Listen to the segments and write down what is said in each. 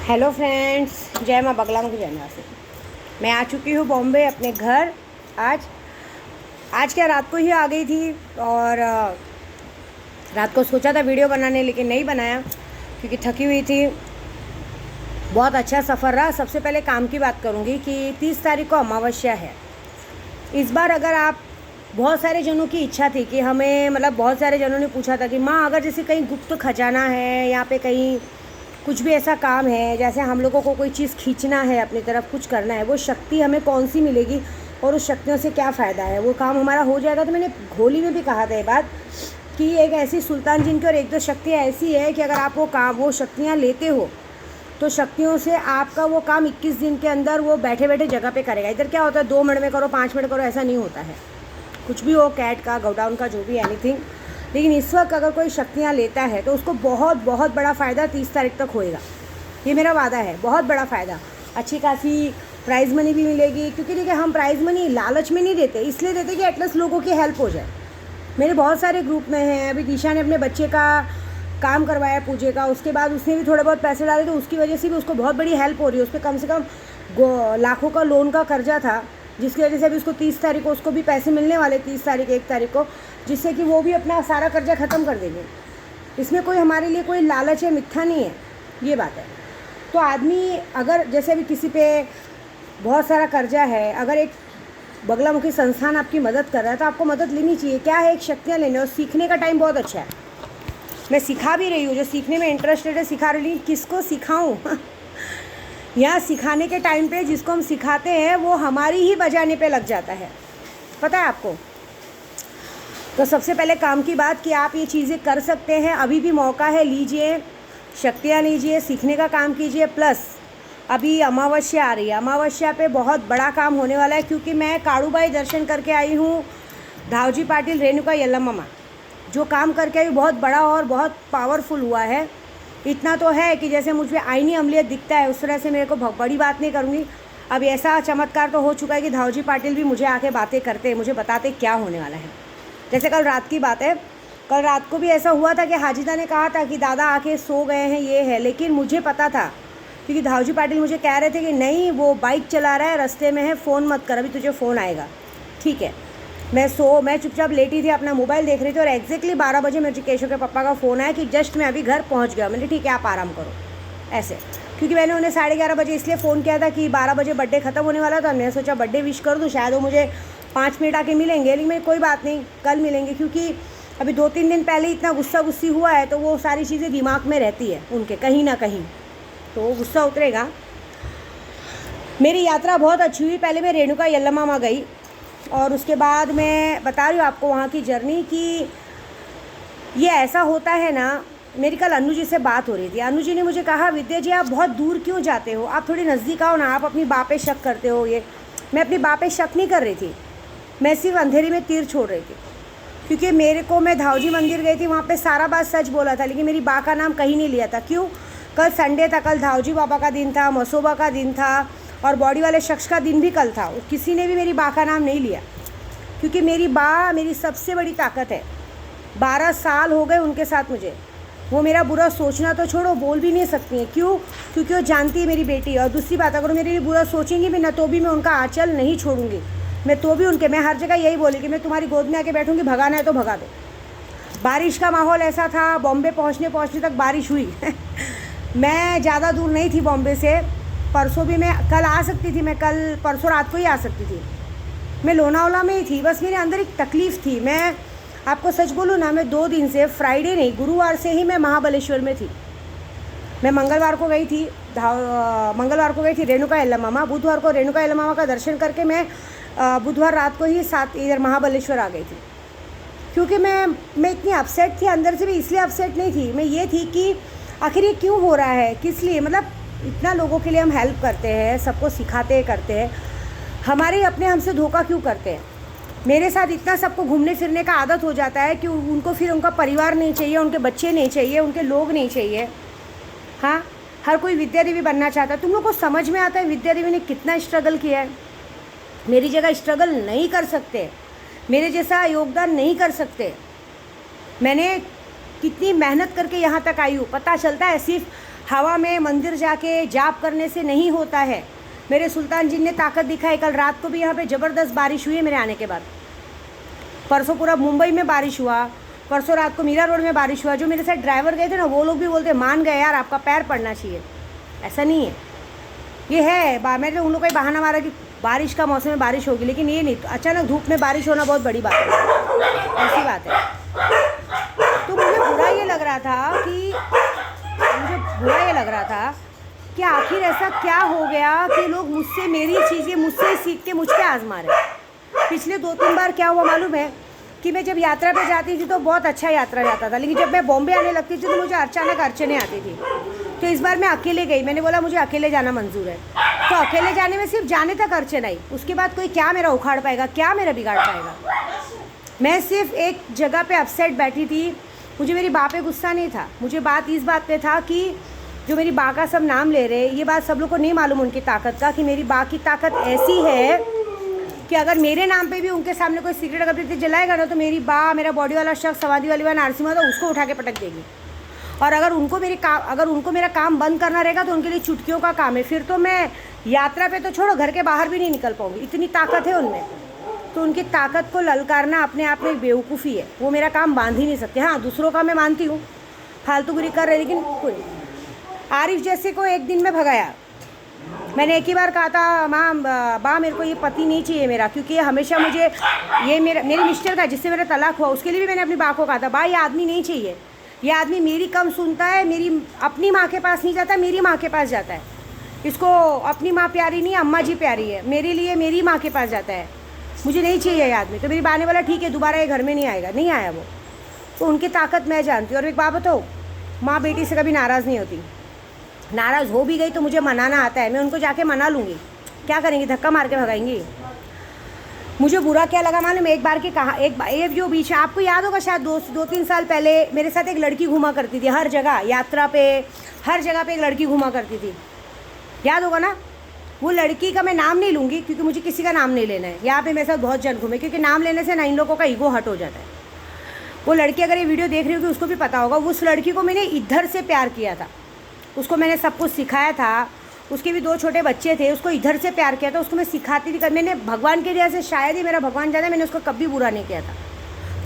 Hello friends, जय माँ बगलाम की जय माँ से। मैं आ चुकी हूँ बॉम्बे अपने घर। आज क्या रात को ही आ गई थी और रात को सोचा था वीडियो बनाने, लेकिन नहीं बनाया क्योंकि थकी हुई थी। बहुत अच्छा सफ़र रहा। सबसे पहले काम की बात करूँगी कि 30 तारीख को अमावस्या है। इस बार अगर आप बहुत सारे जनों की इच्छा थी कि हमें बहुत सारे जनों ने पूछा था कि माँ अगर जैसे कहीं गुप्त खजाना है, यहाँ पे कहीं कुछ भी ऐसा काम है, जैसे हम लोगों को कोई चीज़ खींचना है, अपनी तरफ कुछ करना है, वो शक्ति हमें कौन सी मिलेगी और उस शक्तियों से क्या फ़ायदा है, वो काम हमारा हो जाएगा। तो मैंने होली में भी कहा था ये बात कि एक ऐसी सुल्तान जिन की और एक दो शक्तियाँ ऐसी है कि अगर आप वो शक्तियाँ लेते हो तो शक्तियों से आपका वो काम 21 दिन के अंदर वो बैठे बैठे जगह पे करेगा। इधर क्या होता है 2 मिनट में करो, 5 मिनट करो, ऐसा नहीं होता है। कुछ भी हो, कैट का, गोडाउन का, जो भी एनीथिंग। लेकिन इस वक्त अगर कोई शक्तियाँ लेता है तो उसको बहुत बहुत बड़ा फ़ायदा 30 तारीख तक होएगा। ये मेरा वादा है, बहुत बड़ा फ़ायदा। अच्छी खासी प्राइज़ मनी भी मिलेगी, क्योंकि देखिए हम प्राइज़ मनी लालच में नहीं देते, इसलिए देते कि एटलीस्ट लोगों की हेल्प हो जाए। मेरे बहुत सारे ग्रुप में हैं। अभी दिशा ने अपने बच्चे का काम करवाया पूजे का, उसके बाद उसने भी थोड़े बहुत पैसे डाले, तो उसकी वजह से भी उसको बहुत बड़ी हेल्प हो रही है। उस पर कम से कम लाखों का लोन का कर्जा था, जिसकी वजह से अभी उसको 30 तारीख को उसको भी पैसे मिलने वाले, 30 तारीख 1 तारीख को, जिससे कि वो भी अपना सारा कर्जा ख़त्म कर देंगे। इसमें कोई हमारे लिए कोई लालच है, मिथ्या नहीं है, ये बात है। तो आदमी अगर जैसे अभी किसी पे बहुत सारा कर्जा है, अगर एक बगलामुखी संस्थान आपकी मदद कर रहा है तो आपको मदद लेनी चाहिए। क्या है, एक शक्तियाँ लेने, और सीखने का टाइम बहुत अच्छा है। मैं सिखा भी रही हूँ, जो सीखने में इंटरेस्टेड है सिखा रही हूँ। किसको सिखाऊँ यहाँ सिखाने के टाइम पे जिसको हम सिखाते हैं वो हमारी ही बजाने पे लग जाता है, पता है आपको। तो सबसे पहले काम की बात कि आप ये चीज़ें कर सकते हैं, अभी भी मौका है, लीजिए, शक्तियाँ लीजिए, सीखने का काम कीजिए। प्लस अभी अमावस्या आ रही है, अमावस्या पे बहुत बड़ा काम होने वाला है, क्योंकि मैं काड़ूबाई दर्शन करके आई हूँ, धावजी पाटिल, रेणुका यल्लम्मा, जो काम करके आई बहुत बड़ा और बहुत पावरफुल हुआ है। इतना तो है कि जैसे मुझ पर आईनी अम्लियत दिखता है, उस तरह से मेरे को बड़ी बात नहीं करूँगी। अब ऐसा चमत्कार तो हो चुका है कि धावजी पाटिल भी मुझे आके बातें करते, मुझे बताते क्या होने वाला है। जैसे कल रात की बात है, कल रात को भी ऐसा हुआ था कि हाजिदा ने कहा था कि दादा आके सो गए हैं, ये है, लेकिन मुझे पता था, क्योंकि धावजी पाटिल मुझे कह रहे थे कि नहीं वो बाइक चला रहा है, रास्ते में है, फ़ोन मत कर, अभी तुझे फ़ोन आएगा। ठीक है, मैं चुपचाप लेटी थी, अपना मोबाइल देख रही थी, और एग्जैक्टली 12 बजे मुझे केशव के पापा का फ़ोन आया कि जस्ट मैं अभी घर पहुंच गया। मैंने ठीक है आप आराम करो, ऐसे, क्योंकि मैंने उन्हें 11:30 बजे इसलिए फ़ोन किया था कि 12 बजे बर्थडे ख़त्म होने वाला था। मैंने सोचा बर्थडे विश कर दूँ, शायद वो मुझे 5 मिनट आके मिलेंगे, लेकिन मैं कोई बात नहीं, कल मिलेंगे, क्योंकि अभी 2-3 दिन पहले इतना गुस्सा हुआ है, तो वो सारी चीज़ें दिमाग में रहती है उनके कहीं ना कहीं, तो गुस्सा उतरेगा। मेरी यात्रा बहुत अच्छी हुई। पहले मैं रेणुका यल्लम्मा गई, और उसके बाद मैं बता रही हूँ आपको वहाँ की जर्नी कि ये ऐसा होता है ना। मेरी कल अनु जी से बात हो रही थी, अनु जी ने मुझे कहा विद्या जी आप बहुत दूर क्यों जाते हो, आप थोड़ी नज़दीक आओ ना, आप अपनी बात पे शक करते हो। ये मैं अपनी बात पे शक नहीं कर रही थी, मैं सिर्फ अंधेरी में तीर छोड़ रही थी, क्योंकि मैं धावजी मंदिर गई थी, वहाँ पे सारा बात सच बोला था, लेकिन मेरी बा का नाम कहीं नहीं लिया था। क्यों? कल संडे था, कल धावजी बाबा का दिन था, मसोबा का दिन था, और बॉडी वाले शख्स का दिन भी कल था। किसी ने भी मेरी बा का नाम नहीं लिया, क्योंकि मेरी बा मेरी सबसे बड़ी ताकत है। 12 साल हो गए उनके साथ मुझे, वो मेरा बुरा सोचना तो छोड़ो, बोल भी नहीं सकती हैं। क्यों? क्योंकि वो जानती है मेरी बेटी। और दूसरी बात, अगर मेरे लिए बुरा सोचेंगी भी ना, तो भी मैं उनका आंचल नहीं छोड़ूंगी। मैं हर जगह यही बोली कि मैं तुम्हारी गोद में आके बैठूंगी, भगाना है तो भगा दो। बारिश का माहौल ऐसा था, बॉम्बे पहुंचने तक बारिश हुई मैं ज़्यादा दूर नहीं थी बॉम्बे से, परसों भी मैं कल आ सकती थी, मैं कल परसों रात को ही आ सकती थी, मैं लोनावला में ही थी। बस मेरे अंदर एक तकलीफ़ थी। मैं आपको सच बोलूँ ना, मैं 2 दिन से, फ्राइडे नहीं गुरुवार से ही मैं महाबलेश्वर में थी। मैं मंगलवार को गई थी रेणुका यल्लम्मा, बुधवार को रेणुका यल्लम्मा का दर्शन करके मैं बुधवार रात को ही इधर महाबलेश्वर आ गई थी। क्योंकि मैं इतनी अपसेट थी, अंदर से भी इसलिए अपसेट नहीं थी, मैं ये थी कि आखिर ये क्यों हो रहा है, किस लिए, इतना लोगों के लिए हम हेल्प करते हैं, सबको सिखाते करते हैं, हमारे अपने हमसे धोखा क्यों करते हैं। मेरे साथ इतना सबको घूमने फिरने का आदत हो जाता है कि उनको फिर उनका परिवार नहीं चाहिए, उनके बच्चे नहीं चाहिए, उनके लोग नहीं चाहिए। हाँ, हर कोई विद्या देवी बनना चाहता है। तुम लोग को समझ में आता है विद्या देवी ने कितना स्ट्रगल किया है। मेरी जगह स्ट्रगल नहीं कर सकते, मेरे जैसा योगदान नहीं कर सकते। मैंने कितनी मेहनत करके यहाँ तक आई हूँ, पता चलता है सिर्फ हवा में मंदिर जाके जाप करने से नहीं होता है। मेरे सुल्तान जी ने ताकत दिखाई। कल रात को भी यहाँ पे ज़बरदस्त बारिश हुई है मेरे आने के बाद। परसों पूरा मुंबई में बारिश हुआ, परसों रात को मीरा रोड में बारिश हुआ। जो मेरे साथ ड्राइवर गए थे ना, वो लोग भी बोलते मान गए यार, आपका पैर पड़ना चाहिए। ऐसा नहीं है, ये है मैंने उन लोग का ही बहाना मारा कि बारिश का मौसम में बारिश होगी, लेकिन ये नहीं। अचानक धूप में बारिश होना बहुत बड़ी बात है, ऐसी बात है। तो मुझे बुरा ये लग रहा था कि आखिर ऐसा क्या हो गया कि लोग मुझसे मेरी चीज़ें मुझसे सीख के मुझ पे आजमा रहे। पिछले 2-3 बार क्या हुआ मालूम है कि मैं जब यात्रा पे जाती थी तो बहुत अच्छा यात्रा जाता था, लेकिन जब मैं बॉम्बे आने लगती थी तो मुझे अचानक अड़चने आती थी। तो इस बार मैं अकेले गई, मैंने बोला मुझे अकेले जाना मंजूर है। तो अकेले जाने में सिर्फ जाने तक अड़चन आई, उसके बाद कोई क्या मेरा उखाड़ पाएगा, क्या मेरा बिगाड़ पाएगा। मैं सिर्फ एक जगह पे अपसेट बैठी थी। मुझे मेरी बाप पे गुस्सा नहीं था, मुझे बात इस बात पे था कि जो मेरी बा का सब नाम ले रहे, ये बात सब लोग को नहीं मालूम उनकी ताकत का, कि मेरी बा की ताकत ऐसी है कि अगर मेरे नाम पे भी उनके सामने कोई सिगरेट अगरबत्ती जलाएगा ना, तो मेरी बा, मेरा बॉडी वाला शख्स, समाधि वाली नारसिम्हा, तो उसको उठा के पटक देगी। और अगर उनको मेरा काम बंद करना रहेगा तो उनके लिए चुटकियों का काम है। फिर तो मैं यात्रा पे तो छोड़ो, घर के बाहर भी नहीं निकल पाऊँगी, इतनी ताकत है उनमें। तो उनकी ताकत को ललकारना अपने आप में बेवकूफ़ी है, वो मेरा काम बांध ही नहीं सकते। हाँ, दूसरों का मैं मानती हूँ, फालतूगिरी कर रहे, लेकिन कोई आरिफ जैसे को एक दिन में भगाया। मैंने एक ही बार कहा था, माँ बा मेरे को ये पति नहीं चाहिए मेरा, क्योंकि ये हमेशा मुझे मेरे मिस्टर का जिससे मेरा तलाक हुआ, उसके लिए भी मैंने अपनी बा को कहा था, बा ये आदमी नहीं चाहिए, ये आदमी मेरी कम सुनता है, मेरी अपनी माँ के पास नहीं जाता, मेरी माँ के पास जाता है। इसको अपनी माँ प्यारी नहीं, अम्मा जी प्यारी है, मेरे लिए मेरी माँ के पास जाता है, मुझे नहीं चाहिए ये आदमी। तो मेरी बा ने बोला ठीक है, दोबारा ये घर में नहीं आएगा। नहीं आया वो। तो उनकी ताकत मैं जानती हूँ। और एक बात बताओ, माँ बेटी से कभी नाराज़ नहीं होती, नाराज़ हो भी गई तो मुझे मनाना आता है, मैं उनको जाके मना लूँगी। क्या करेंगी, धक्का मार के भगाएंगी। मुझे बुरा क्या लगा मालूम, एक बार की कहा, एक जो बीच आपको याद होगा शायद 2-3 साल पहले मेरे साथ एक लड़की घूमा करती थी हर जगह, यात्रा पे हर जगह पे एक लड़की घूमा करती थी, याद होगा ना। वो लड़की का मैं नाम नहीं लूँगी क्योंकि मुझे किसी का नाम नहीं लेना है। यहाँ पे मेरे साथ बहुत जन घूमे, क्योंकि नाम लेने से ना इन लोगों का ईगो हट हो जाता है। वो लड़की अगर ये वीडियो देख रही होगी उसको भी पता होगा, उस लड़की को मैंने इधर से प्यार किया था, उसको मैंने सब कुछ सिखाया था। उसके भी 2 छोटे बच्चे थे, उसको इधर से प्यार किया था, उसको मैं सिखाती थी। मैंने भगवान के लिए से, शायद ही मेरा भगवान जाने, मैंने उसको कभी बुरा नहीं किया था,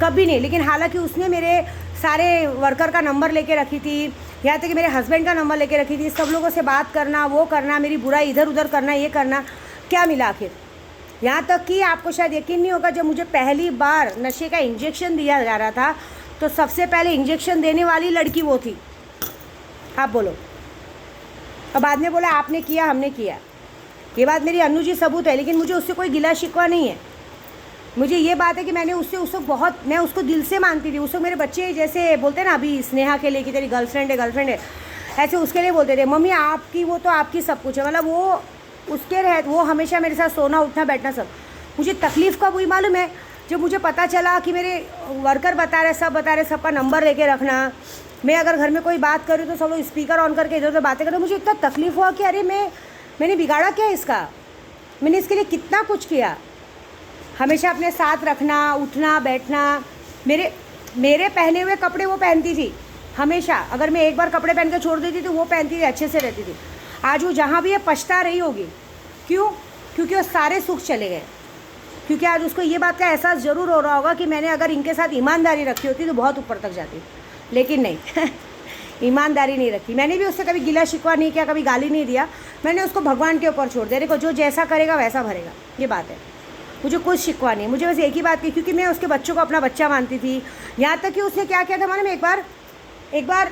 कभी नहीं। लेकिन हालांकि उसने मेरे सारे वर्कर का नंबर लेके रखी थी, यहाँ तक कि मेरे हस्बैंड का नंबर लेके रखी थी। सब लोगों से बात करना, वो करना, मेरी बुराई इधर उधर करना, ये करना, क्या मिला आखिर। यहाँ तक कि आपको शायद यकीन नहीं होगा, जब मुझे पहली बार नशे का इंजेक्शन दिया जा रहा था तो सबसे पहले इंजेक्शन देने वाली लड़की वो थी। आप बोलो। और बाद में बोला आपने किया, हमने किया। ये बात मेरी अन्नू जी सबूत है, लेकिन मुझे उससे कोई गिला शिकवा नहीं है। मुझे ये बात है कि मैंने उससे उस वक्त बहुत, मैं उसको दिल से मानती थी। उस वक्त मेरे बच्चे जैसे बोलते हैं ना अभी स्नेहा के लिए कि तेरी गर्लफ्रेंड है, ऐसे उसके लिए बोलते थे, मम्मी आपकी वो तो आपकी सब कुछ है। मतलब वो उसके वो हमेशा मेरे साथ सोना उठना बैठना सब। मुझे तकलीफ़ कब हुई मालूम है, जब मुझे पता चला कि मेरे वर्कर बता रहे, सब बता रहे, सबका नंबर लेके रखना। मैं अगर घर में कोई बात करूँ तो सब लोग स्पीकर ऑन करके इधर उधर बातें करें। मुझे इतना तकलीफ़ हुआ कि अरे मैंने बिगाड़ा क्या इसका, मैंने इसके लिए कितना कुछ किया। हमेशा अपने साथ रखना, उठना बैठना। मेरे पहने हुए कपड़े वो पहनती थी हमेशा। अगर मैं एक बार कपड़े पहन के छोड़ देती तो वो पहनती थी, अच्छे से रहती थी। आज वो जहाँ भी है पछता रही होगी। क्यों? क्योंकि वो सारे सुख चले गए। क्योंकि आज उसको ये बात का एहसास ज़रूर हो रहा होगा कि मैंने अगर इनके साथ ईमानदारी रखी होती तो बहुत ऊपर तक जाती, लेकिन नहीं ईमानदारी नहीं रखी। मैंने भी उससे कभी गिला शिकवा नहीं किया, कभी गाली नहीं दिया। मैंने उसको भगवान के ऊपर छोड़ दिया। देखो जो जैसा करेगा वैसा भरेगा, ये बात है। मुझे कुछ शिकवा नहीं, मुझे बस एक ही बात की, क्योंकि मैं उसके बच्चों को अपना बच्चा मानती थी। यहाँ तक कि उसने क्या किया था मालूम, एक बार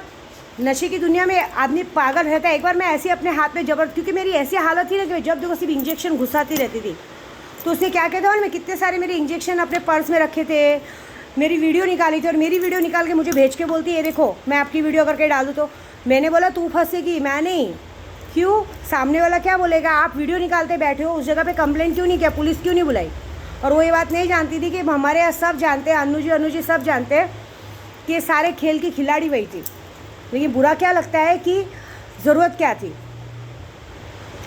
नशे की दुनिया में आदमी पागल रहता है। एक बार मैं ऐसे अपने हाथ में क्योंकि मेरी ऐसी हालत थी ना कि जब देखो सिर्फ इंजेक्शन घुसाती रहती थी। तो उसने क्या किया था मालूम, मैं कितने सारे मेरे इंजेक्शन अपने पर्स में रखे थे, मेरी वीडियो निकाली थी, और मेरी वीडियो निकाल के मुझे भेज के बोलती है देखो मैं आपकी वीडियो करके डाल दूँ। तो मैंने बोला तू फंसेगी, मैं नहीं। क्यों? सामने वाला क्या बोलेगा, आप वीडियो निकालते बैठे हो, उस जगह पे कंप्लेंट क्यों नहीं किया, पुलिस क्यों नहीं बुलाई। और वो ये बात नहीं जानती थी कि हमारे यहाँ सब जानते हैं, अन्नू जी सब जानते हैं कि ये सारे खेल की खिलाड़ी वही थी। लेकिन बुरा क्या लगता है कि ज़रूरत क्या थी।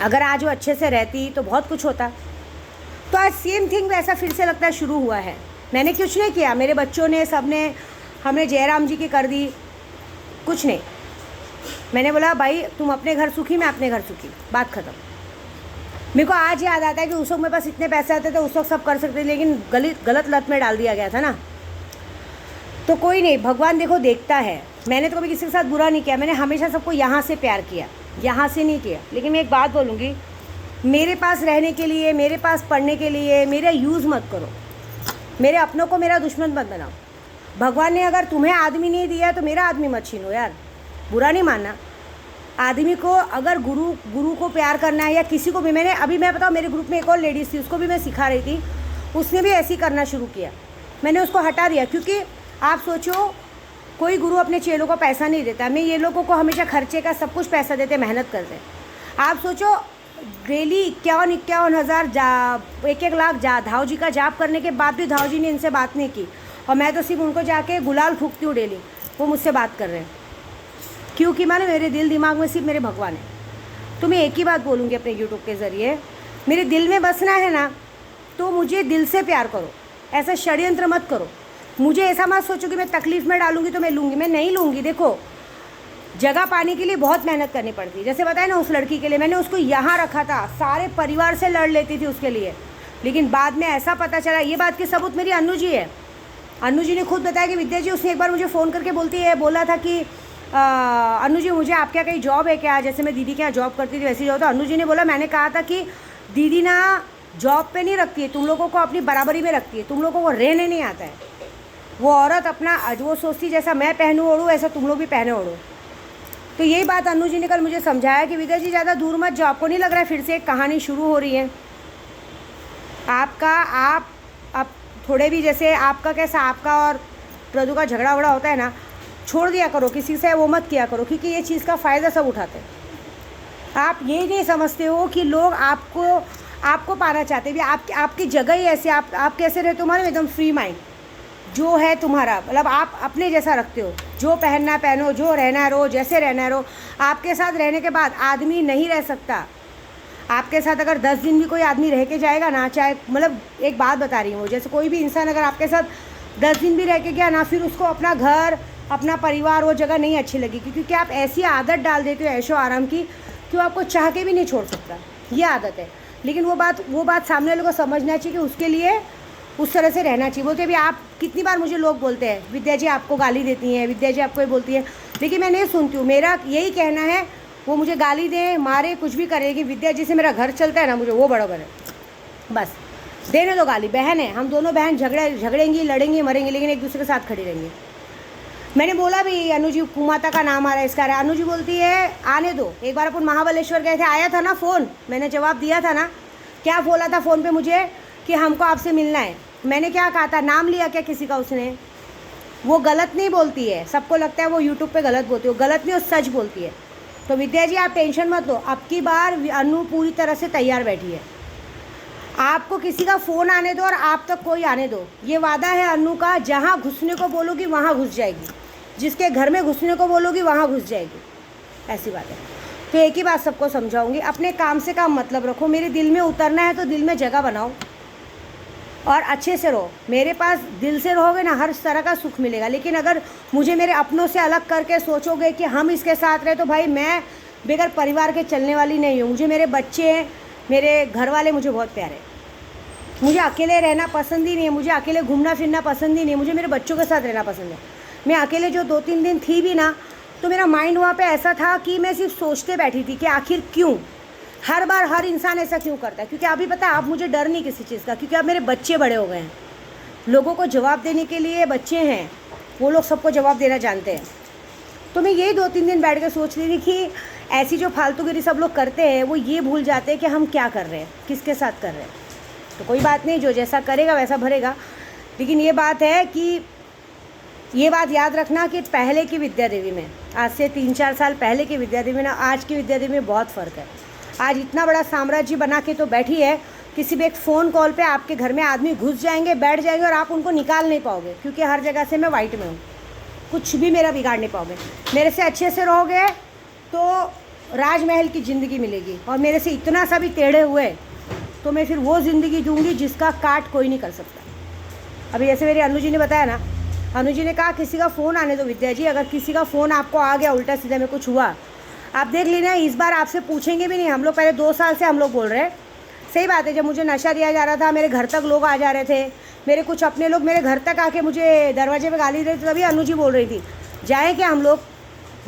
अगर आज वो अच्छे से रहती तो बहुत कुछ होता। तो आज सेम थिंग वैसा फिर से लगता है शुरू हुआ है। मैंने कुछ नहीं किया, मेरे बच्चों ने, सब ने, हमने जयराम जी की कर दी, कुछ नहीं। मैंने बोला भाई तुम अपने घर सुखी, मैं अपने घर सुखी, बात ख़त्म। मेरे को आज याद आता है कि उस वक्त मेरे पास इतने पैसे आते थे, उस वक्त सब कर सकते थे, लेकिन गलत लत में डाल दिया गया था ना। तो कोई नहीं, भगवान देखो देखता है। मैंने तो कभी किसी के साथ बुरा नहीं किया, मैंने हमेशा सबको यहाँ से प्यार किया, यहाँ से नहीं किया। लेकिन मैं एक बात बोलूँगी, मेरे पास रहने के लिए, मेरे पास पढ़ने के लिए मेरा यूज़ मत करो। मेरे अपनों को मेरा दुश्मन मत बनाओ। भगवान ने अगर तुम्हें आदमी नहीं दिया तो मेरा आदमी मत छीनो यार, बुरा नहीं मानना। आदमी को अगर गुरु को प्यार करना है या किसी को भी, मैं बताऊँ, मेरे ग्रुप में एक और लेडीज़ थी, उसको भी मैं सिखा रही थी, उसने भी ऐसे ही करना शुरू किया। मैंने उसको हटा दिया, क्योंकि आप सोचो कोई गुरु अपने चेलों को पैसा नहीं देता। मैं ये लोगों को हमेशा खर्चे का सब कुछ पैसा देते, मेहनत करते। आप सोचो डेली 51 हज़ार 1 लाख धाव जी का जाप करने के बाद भी धाव जी ने इनसे बात नहीं की, और मैं तो सिर्फ उनको जाके गुलाल फूकती हूँ डेली, वो मुझसे बात कर रहे हैं। क्योंकि माने मेरे दिल दिमाग में सिर्फ मेरे भगवान है। तो मैं एक ही बात बोलूँगी अपने यूट्यूब के ज़रिए, मेरे दिल में बसना है ना तो मुझे दिल से प्यार करो, ऐसा षड्यंत्र मत करो। मुझे ऐसा मत सोचो कि मैं तकलीफ़ में डालूंगी तो मैं लूँगी, मैं नहीं लूँगी। देखो जगह पाने के लिए बहुत मेहनत करनी पड़ती है। जैसे बताया ना उस लड़की के लिए, मैंने उसको यहाँ रखा था, सारे परिवार से लड़ लेती थी उसके लिए, लेकिन बाद में ऐसा पता चला। ये बात की सबूत मेरी अन्नू जी है। अन्नू जी ने खुद बताया कि विद्या जी, उसने एक बार मुझे फ़ोन करके बोला था कि अन्नू जी मुझे आपके यहाँ कहीं जॉब है क्या, जैसे मैं दीदी के यहाँ जॉब करती थी वैसी जॉब। तो अन्नू जी ने बोला, मैंने कहा था कि दीदी ना जॉब पे नहीं रखती है, तुम लोगों को अपनी बराबरी में रखती है, तुम लोगों को रहने नहीं आता है। वो औरत अपना वो सोचती जैसा मैं पहनूँ ओढ़ूँ ऐसा तुम लोग भी पहने ओढ़ो। तो यही बात अन्नू जी ने कल मुझे समझाया कि विद्या जी ज़्यादा दूर मत जाओ, आपको नहीं लग रहा है फिर से एक कहानी शुरू हो रही है आपका। आप अब थोड़े भी, जैसे आपका कैसा, आपका और प्रदू का झगड़ा वगड़ा होता है ना, छोड़ दिया करो, किसी से वो मत किया करो, क्योंकि ये चीज़ का फ़ायदा सब उठाते हैं। आप ये नहीं समझते हो कि लोग आपको पाना चाहते भी, आपकी जगह ही ऐसी, आप कैसे रहते हो, तुम्हारे एकदम फ्री माइंड जो है तुम्हारा, मतलब आप अपने जैसा रखते हो, जो पहनना पहनो, जो रहना रहो, जैसे रहना रहो। आपके साथ रहने के बाद आदमी नहीं रह सकता। आपके साथ अगर 10 दिन भी कोई आदमी रह के जाएगा ना, चाहे, मतलब एक बात बता रही हूँ, जैसे कोई भी इंसान अगर आपके साथ 10 दिन भी रह के गया ना, फिर उसको अपना घर, अपना परिवार, वो जगह नहीं अच्छी लगेगी, क्योंकि आप ऐसी आदत डाल देते हो ऐशो आराम की कि वो आपको चाह के भी नहीं छोड़ सकता। ये आदत है। लेकिन वो बात सामने वाले को समझना चाहिए कि उसके लिए उस तरह से रहना चाहिए। बोलते अभी आप, कितनी बार मुझे लोग बोलते हैं विद्या जी आपको गाली देती हैं, विद्या जी आपको ये बोलती है, लेकिन मैं नहीं सुनती हूँ। मेरा यही कहना है, वो मुझे गाली दे, मारे, कुछ भी करेगी, विद्या जी से मेरा घर चलता है ना, मुझे वो बराबर है। बस देने दो गाली, बहन है, हम दोनों बहन झगड़ेंगी, लड़ेंगी, मरेंगे, लेकिन एक दूसरे के साथ खड़ी रहेंगे। मैंने बोला भी, अनु जी कुमाता का नाम आ रहा है इसका, अनु जी बोलती है आने दो। एक बार अपन महाबलेश्वर गए थे, आया था ना फ़ोन, मैंने जवाब दिया था ना, क्या बोला था फ़ोन पे मुझे कि हमको आपसे मिलना है। मैंने क्या कहा था, नाम लिया क्या किसी का उसने? वो गलत नहीं बोलती है, सबको लगता है वो यूट्यूब पे गलत बोलती है, वो गलत नहीं, वो सच बोलती है। तो विद्या जी आप टेंशन मत लो, अब की बार अनु पूरी तरह से तैयार बैठी है। आपको किसी का फ़ोन आने दो और आप तक कोई आने दो, ये वादा है अनु का। जहाँ घुसने को बोलोगी वहाँ घुस जाएगी, जिसके घर में घुसने को बोलोगी वहाँ घुस जाएगी, ऐसी बात है। तो एक ही बात सबको समझाऊंगी, अपने काम से काम मतलब रखो। मेरे दिल में उतरना है तो दिल में जगह बनाओ और अच्छे से रहो। मेरे पास दिल से रहोगे ना, हर तरह का सुख मिलेगा। लेकिन अगर मुझे मेरे अपनों से अलग करके सोचोगे कि हम इसके साथ रहे, तो भाई मैं बगैर परिवार के चलने वाली नहीं हूँ। मुझे मेरे बच्चे, मेरे घर वाले मुझे बहुत प्यारे। मुझे अकेले रहना पसंद ही नहीं है, मुझे अकेले घूमना फिरना पसंद ही नहीं है, मुझे मेरे बच्चों के साथ रहना पसंद है। मैं अकेले जो 2-3 दिन थी भी ना, तो मेरा माइंड वहाँ पे ऐसा था कि मैं सिर्फ सोचते बैठी थी कि आखिर क्यों, हर बार हर इंसान ऐसा क्यों करता है। क्योंकि अभी पता है, अब मुझे डर नहीं किसी चीज़ का, क्योंकि अब मेरे बच्चे बड़े हो गए हैं। लोगों को जवाब देने के लिए बच्चे हैं, वो लोग सबको जवाब देना जानते हैं। तो मैं यही 2-3 दिन बैठ कर सोच रही थी कि ऐसी जो फालतूगिरी सब लोग करते हैं, वो ये भूल जाते हैं कि हम क्या कर रहे हैं, किसके साथ कर रहे हैं। तो कोई बात नहीं, जो जैसा करेगा वैसा भरेगा। लेकिन ये बात है कि ये बात याद रखना कि पहले की विद्या देवी में, आज से 3-4 साल पहले की विद्या देवी में, आज की विद्या देवी में बहुत फ़र्क है। आज इतना बड़ा साम्राज्य बना के तो बैठी है, किसी भी एक फ़ोन कॉल पे आपके घर में आदमी घुस जाएंगे, बैठ जाएंगे और आप उनको निकाल नहीं पाओगे, क्योंकि हर जगह से मैं वाइट में हूँ, कुछ भी मेरा बिगाड़ नहीं पाओगे। मेरे से अच्छे से रहोगे तो राजमहल की ज़िंदगी मिलेगी, और मेरे से इतना सा भी टेढ़े हुए तो मैं फिर वो ज़िंदगी दूँगी जिसका काट कोई नहीं कर सकता। अभी जैसे मेरी अनु जी ने बताया ना, अनु जी ने कहा किसी का फ़ोन आने दो विद्या जी, अगर किसी का फ़ोन आपको आ गया उल्टा सीधा में कुछ हुआ, आप देख लेना, इस बार आपसे पूछेंगे भी नहीं। हम लोग पहले 2 साल से हम लोग बोल रहे हैं, सही बात है, जब मुझे नशा दिया जा रहा था मेरे घर तक लोग आ जा रहे थे, मेरे कुछ अपने लोग मेरे घर तक आके मुझे दरवाजे पे गाली दे रहे थे, तभी अनु जी बोल रही थी जाए क्या हम लोग,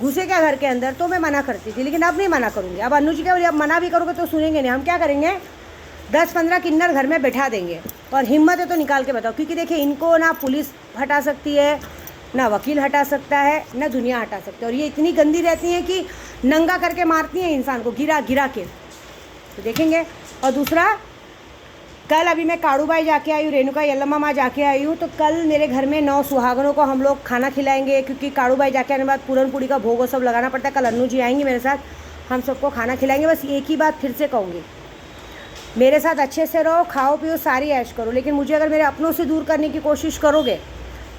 घुसे क्या घर के अंदर, तो मैं मना करती थी। लेकिन अब नहीं मना करूँगी। अब अनु जी क्या बोली, अब मना भी करोगे तो सुनेंगे नहीं। हम क्या करेंगे, 10-15 किन्नर घर में बैठा देंगे, और हिम्मत है तो निकाल के बताओ। क्योंकि देखिए, इनको ना पुलिस हटा सकती है, ना वकील हटा सकता है, ना दुनिया हटा सकती है। और ये इतनी गंदी रहती हैं कि नंगा करके मारती हैं इंसान को, गिरा गिरा के। तो देखेंगे। और दूसरा, कल अभी मैं काड़ूबाई जाके आई हूँ, रेणुका यल्लम्मा माँ जाके आई हूँ, तो कल मेरे घर में 9 सुहागनों को हम लोग खाना खिलाएंगे। क्योंकि काड़ूबाई जाके आने के बाद पूरन पूड़ी का भोग वो सब लगाना पड़ता है। कल अन्नू जी आएंगी मेरे साथ, हम सबको खाना खिलाएंगे। बस एक ही बात फिर से कहूँगी, मेरे साथ अच्छे से रहो, खाओ पियो, सारी ऐश करो। लेकिन मुझे अगर मेरे अपनों से दूर करने की कोशिश करोगे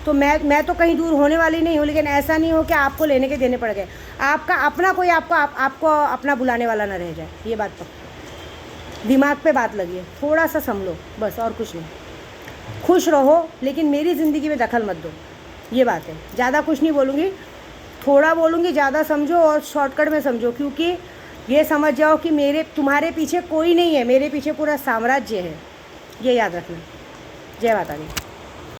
तो मैं तो कहीं दूर होने वाली नहीं हूँ। लेकिन ऐसा नहीं हो कि आपको लेने के देने पड़ गए, आपका अपना कोई आपको अपना बुलाने वाला ना रह जाए। ये बात पक्का, दिमाग पे बात लगी है, थोड़ा सा संभलो बस, और कुछ नहीं। खुश रहो, लेकिन मेरी ज़िंदगी में दखल मत दो, ये बात है। ज़्यादा कुछ नहीं बोलूँगी, थोड़ा बोलूँगी, ज़्यादा समझो और शॉर्टकट में समझो। क्योंकि ये समझ जाओ कि तुम्हारे पीछे कोई नहीं है, मेरे पीछे पूरा साम्राज्य है, ये याद रखना। जय माता दी।